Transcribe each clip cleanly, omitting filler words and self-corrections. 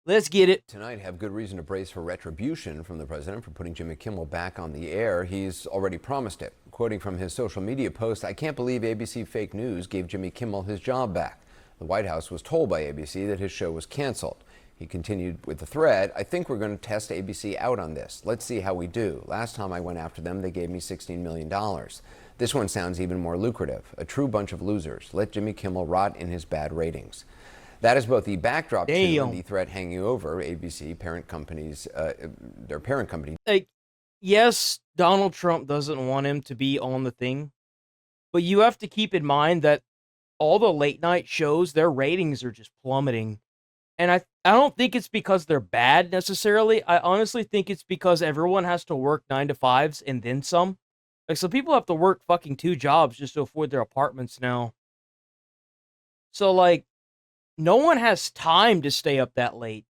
Let's get it. Tonight have good reason to brace for retribution from the president for putting Jimmy Kimmel back on the air. He's already promised it. Quoting from his social media post, "I can't believe ABC fake news gave Jimmy Kimmel his job back. The White House was told by ABC that his show was canceled." He continued with the thread, "I think we're going to test ABC out on this. Let's see how we do. Last time I went after them, they gave me $16 million. This one sounds even more lucrative. A true bunch of losers. Let Jimmy Kimmel rot in his bad ratings." That is both the backdrop to and the threat hanging over ABC parent companies, their parent company. Like, yes, Donald Trump doesn't want him to be on the thing, but you have to keep in mind that all the late night shows, their ratings are just plummeting. And I don't think it's because they're bad necessarily. I honestly think it's because everyone has to work 9 to 5s and then some. Like, some people have to work fucking 2 jobs just to afford their apartments now. So, like, no one has time to stay up that late.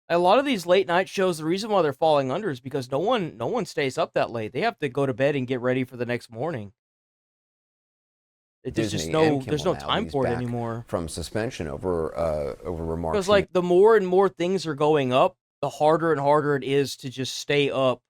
A lot of these late night shows, the reason why they're falling under is because no one stays up that late. They have to go to bed and get ready for the next morning. There's just no time for it anymore. From suspension over remarks. Because, like, the more and more things are going up, the harder and harder it is to just stay up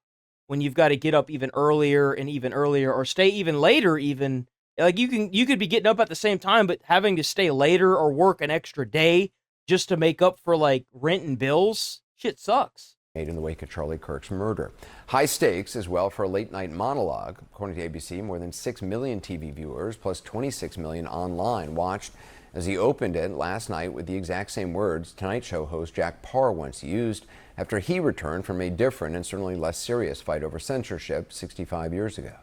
when you've got to get up even earlier and even earlier, or stay even later even. Like, you could be getting up at the same time, but having to stay later or work an extra day just to make up for, like, rent and bills, shit sucks. Made in the wake of Charlie Kirk's murder. High stakes as well for a late night monologue. According to ABC, more than 6 million TV viewers plus 26 million online watched as he opened it last night with the exact same words Tonight Show host Jack Parr once used after he returned from a different and certainly less serious fight over censorship 65 years ago.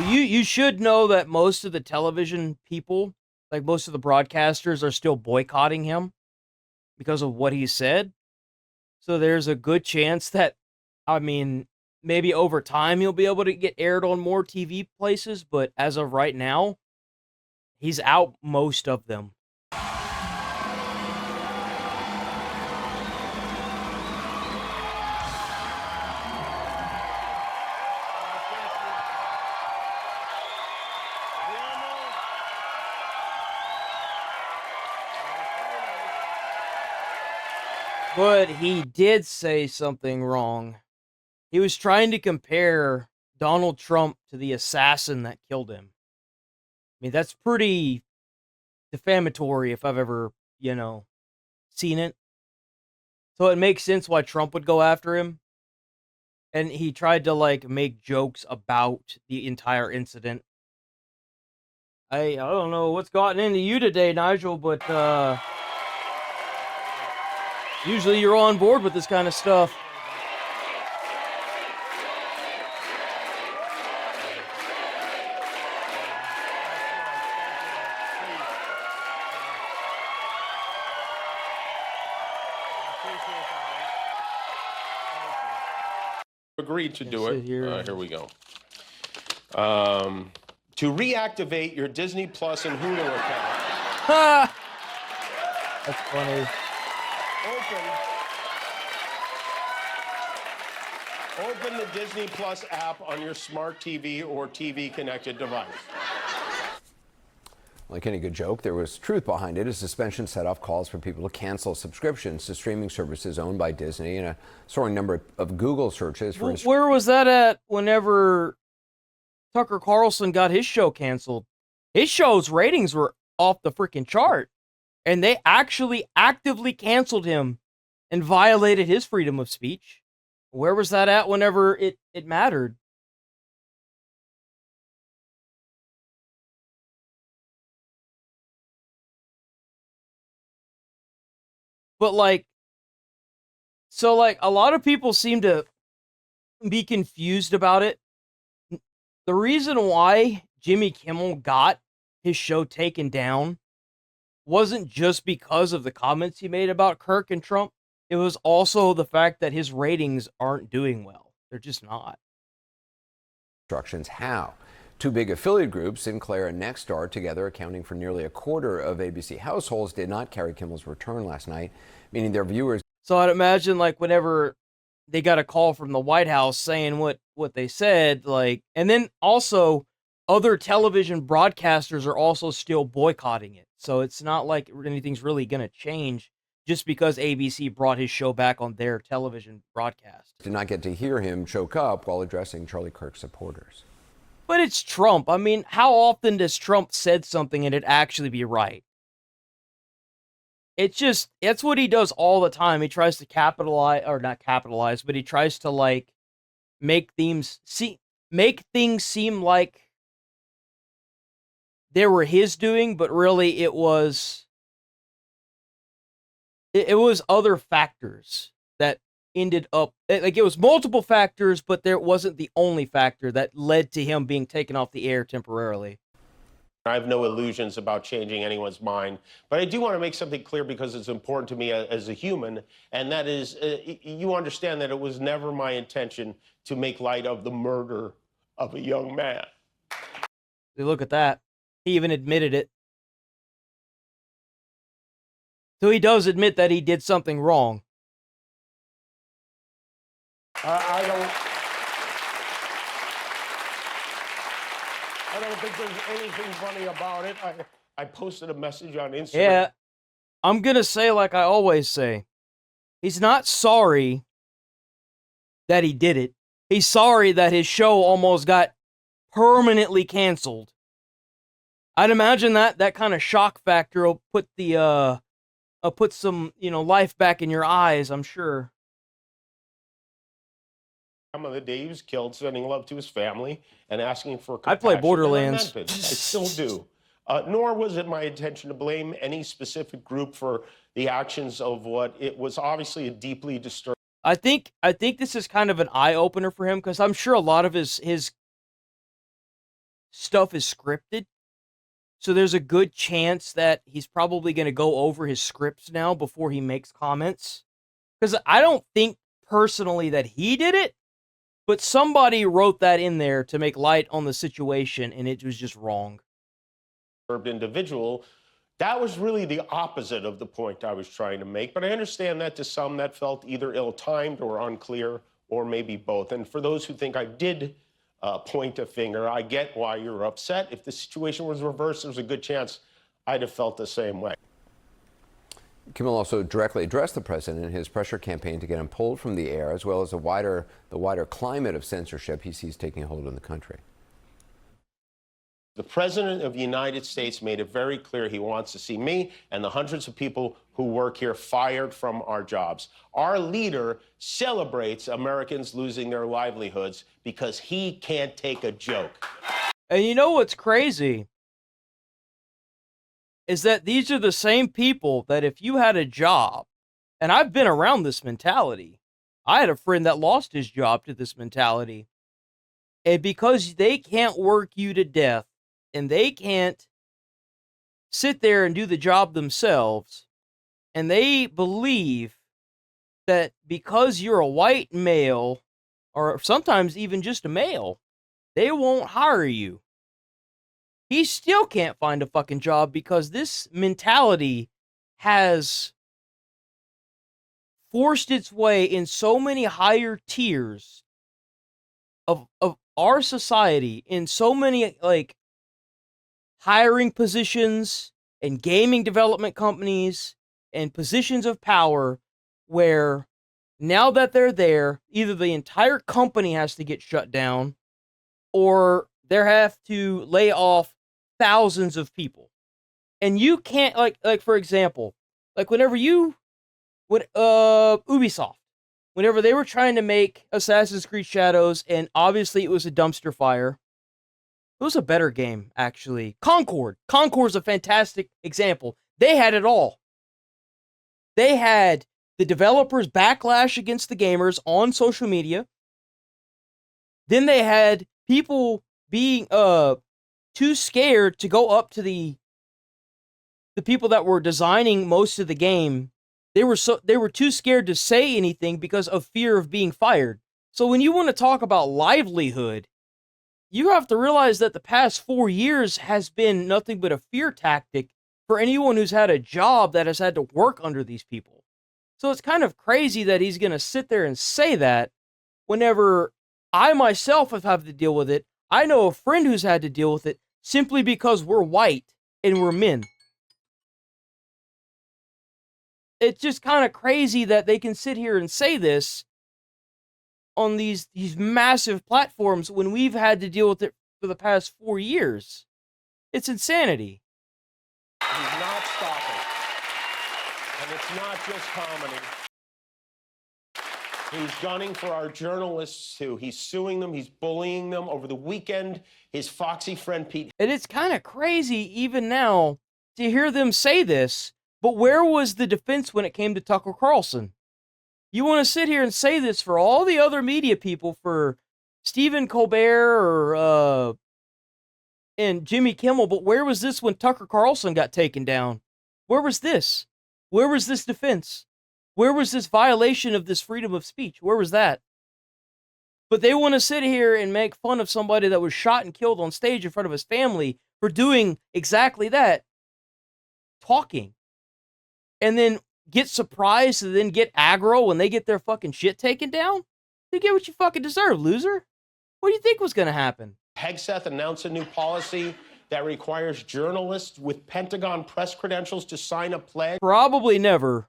You should know that most of the television people, like most of the broadcasters, are still boycotting him because of what he said. So there's a good chance that, I mean, maybe over time he'll be able to get aired on more TV places, but as of right now, he's out most of them. But he did say something wrong. He was trying to compare Donald Trump to the assassin that killed him. I mean, that's pretty defamatory if I've ever, seen it. So it makes sense why Trump would go after him. And he tried to, like, make jokes about the entire incident. I don't know what's gotten into you today, Nigel, but usually you're on board with this kind of stuff. Agreed to do it. Here we go. To reactivate your Disney Plus and Hulu account. Ha! That's funny. Open the Disney Plus app on your smart TV or TV connected device. Like any good joke, there was truth behind it. A suspension set off calls for people to cancel subscriptions to streaming services owned by Disney and a soaring number of Google searches for... Where was that at whenever Tucker Carlson got his show canceled? His show's ratings were off the freaking chart, and they actually actively canceled him and violated his freedom of speech. Where was that at whenever it mattered? But, like, so, like, a lot of people seem to be confused about it. The reason why Jimmy Kimmel got his show taken down wasn't just because of the comments he made about Kirk and Trump. It was also the fact that his ratings aren't doing well. They're just not. Instructions how. Two big affiliate groups, Sinclair and Nexstar, together accounting for nearly a quarter of ABC households, did not carry Kimmel's return last night, meaning their viewers... So I'd imagine, like, whenever they got a call from the White House saying what they said, like, and then also other television broadcasters are also still boycotting it. So it's not like anything's really going to change just because ABC brought his show back on their television broadcast. Did not get to hear him choke up while addressing Charlie Kirk supporters. But it's Trump. I mean, how often does Trump said something and it actually be right? It's what he does all the time. He tries to capitalize, or not capitalize, but he tries to, like, make things seem like they were his doing, but really it was other factors that ended up, like, it was multiple factors, but there wasn't the only factor that led to him being taken off the air temporarily. I have no illusions about changing anyone's mind, but I do want to make something clear because it's important to me as a human, and that is, you understand that it was never my intention to make light of the murder of a young man. Look at that. He even admitted it. So he does admit that he did something wrong. I don't think there's anything funny about it. I posted a message on Instagram. Yeah, I'm gonna say like I always say. He's not sorry that he did it. He's sorry that his show almost got permanently canceled. I'd imagine that kind of shock factor will put some, life back in your eyes, I'm sure. On the day he was killed, sending love to his family and asking for I play compassion, Borderlands. and I meant it. I still do. Nor was it my intention to blame any specific group for the actions of what it was obviously a deeply disturbing. I think this is kind of an eye opener for him, because I'm sure a lot of his stuff is scripted. So there's a good chance that he's probably going to go over his scripts now before he makes comments. Because I don't think personally that he did it, but somebody wrote that in there to make light on the situation, and it was just wrong. Individual, that was really the opposite of the point I was trying to make. But I understand that to some that felt either ill-timed or unclear, or maybe both. And for those who think I did point a finger, I get why you're upset. If the situation was reversed, there's a good chance I'd have felt the same way. Kimmel also directly addressed the president in his pressure campaign to get him pulled from the air, as well as the wider climate of censorship he sees taking hold in the country. The president of the United States made it very clear he wants to see me and the hundreds of people who work here fired from our jobs. Our leader celebrates Americans losing their livelihoods because he can't take a joke. And you know what's crazy? Is that these are the same people that if you had a job, and I've been around this mentality. I had a friend that lost his job to this mentality. And because they can't work you to death, and they can't sit there and do the job themselves, and they believe that because you're a white male, or sometimes even just a male, they won't hire you. He still can't find a fucking job because this mentality has forced its way in so many higher tiers of our society, in so many, like, hiring positions and gaming development companies and positions of power, where now that they're there, either the entire company has to get shut down or they have to lay off thousands of people. And you can't, like for example, like Ubisoft, whenever they were trying to make Assassin's Creed Shadows, and obviously it was a dumpster fire. It was a better game, actually. Concord's a fantastic example. They had it all. They had the developers backlash against the gamers on social media. Then they had people being too scared to go up to the people that were designing most of the game. They were too scared to say anything because of fear of being fired. So when you want to talk about livelihood, you have to realize that the past 4 years has been nothing but a fear tactic for anyone who's had a job that has had to work under these people. So it's kind of crazy that he's going to sit there and say that whenever I myself have had to deal with it. I know a friend who's had to deal with it simply because we're white and we're men. It's just kind of crazy that they can sit here and say this on these massive platforms when we've had to deal with it for the past 4 years. It's insanity. He's not stopping. And it's not just comedy. He's gunning for our journalists, too. He's suing them. He's bullying them. Over the weekend, his foxy friend Pete. And it's kind of crazy, even now, to hear them say this. But where was the defense when it came to Tucker Carlson? You want to sit here and say this for all the other media people, for Stephen Colbert or and Jimmy Kimmel, but where was this when Tucker Carlson got taken down? Where was this? Where was this defense? Where was this violation of this freedom of speech? Where was that? But they want to sit here and make fun of somebody that was shot and killed on stage in front of his family for doing exactly that, talking. And then get surprised and then get aggro when they get their fucking shit taken down? You get what you fucking deserve, loser. What do you think was going to happen? Hegseth announced a new policy that requires journalists with Pentagon press credentials to sign a pledge. Probably never,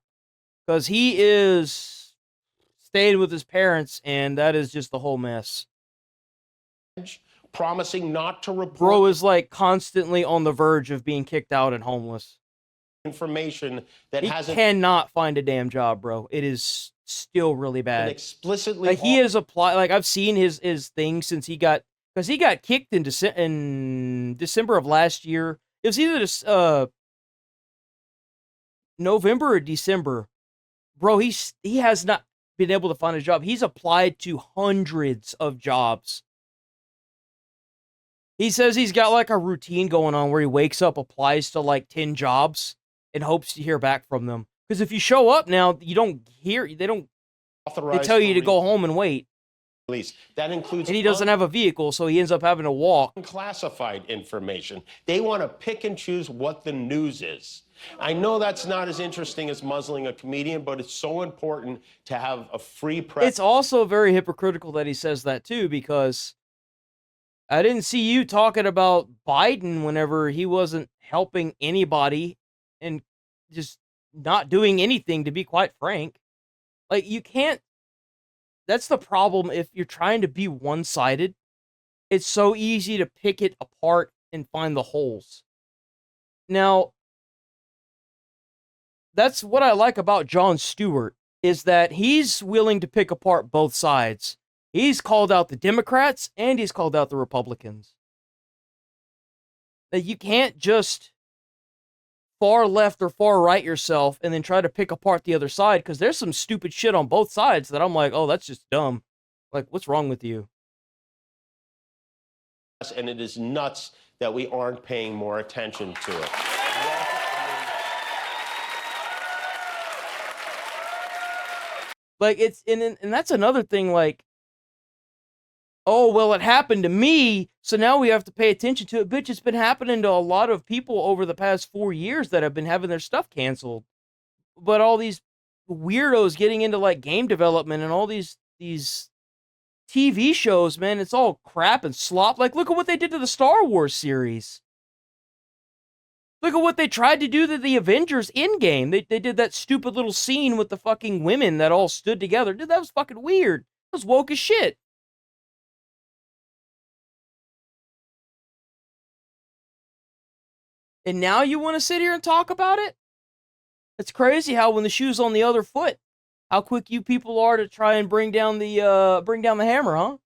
because he is staying with his parents, and that is just the whole mess. Promising not to report. Bro is like constantly on the verge of being kicked out and homeless. Information that he hasn't cannot find a damn job, bro. It is still really bad. Explicitly, like he has applied. Like I've seen his thing since he got, because he got kicked in December of last year. It was either this November or December. Bro, he has not been able to find a job. He's applied to hundreds of jobs. He says he's got like a routine going on where he wakes up, applies to like 10 jobs, and hopes to hear back from them. Because if you show up now, you don't hear. They tell you to go home and wait. That includes, and he doesn't have a vehicle, so he ends up having to walk. Unclassified information. They want to pick and choose what the news is. I know that's not as interesting as muzzling a comedian, but it's so important to have a free press. It's also very hypocritical that he says that too, because I didn't see you talking about Biden whenever he wasn't helping anybody and just not doing anything, to be quite frank. Like, you can't. That's the problem if you're trying to be one-sided. It's so easy to pick it apart and find the holes. Now, that's what I like about Jon Stewart, is that he's willing to pick apart both sides. He's called out the Democrats and he's called out the Republicans. That you can't just far left or far right yourself and then try to pick apart the other side, because there's some stupid shit on both sides that I'm like, oh, that's just dumb. Like, what's wrong with you? And it is nuts that we aren't paying more attention to it. Like, it's, and that's another thing, like, oh, well, it happened to me, so now we have to pay attention to it. Bitch, it's been happening to a lot of people over the past 4 years that have been having their stuff canceled. But all these weirdos getting into, like, game development and all these TV shows, man, it's all crap and slop. Like, look at what they did to the Star Wars series. Look at what they tried to do to the Avengers Endgame. They did that stupid little scene with the fucking women that all stood together. Dude, that was fucking weird. That was woke as shit. And now you want to sit here and talk about it? It's crazy how when the shoe's on the other foot, how quick you people are to try and bring down the hammer, huh?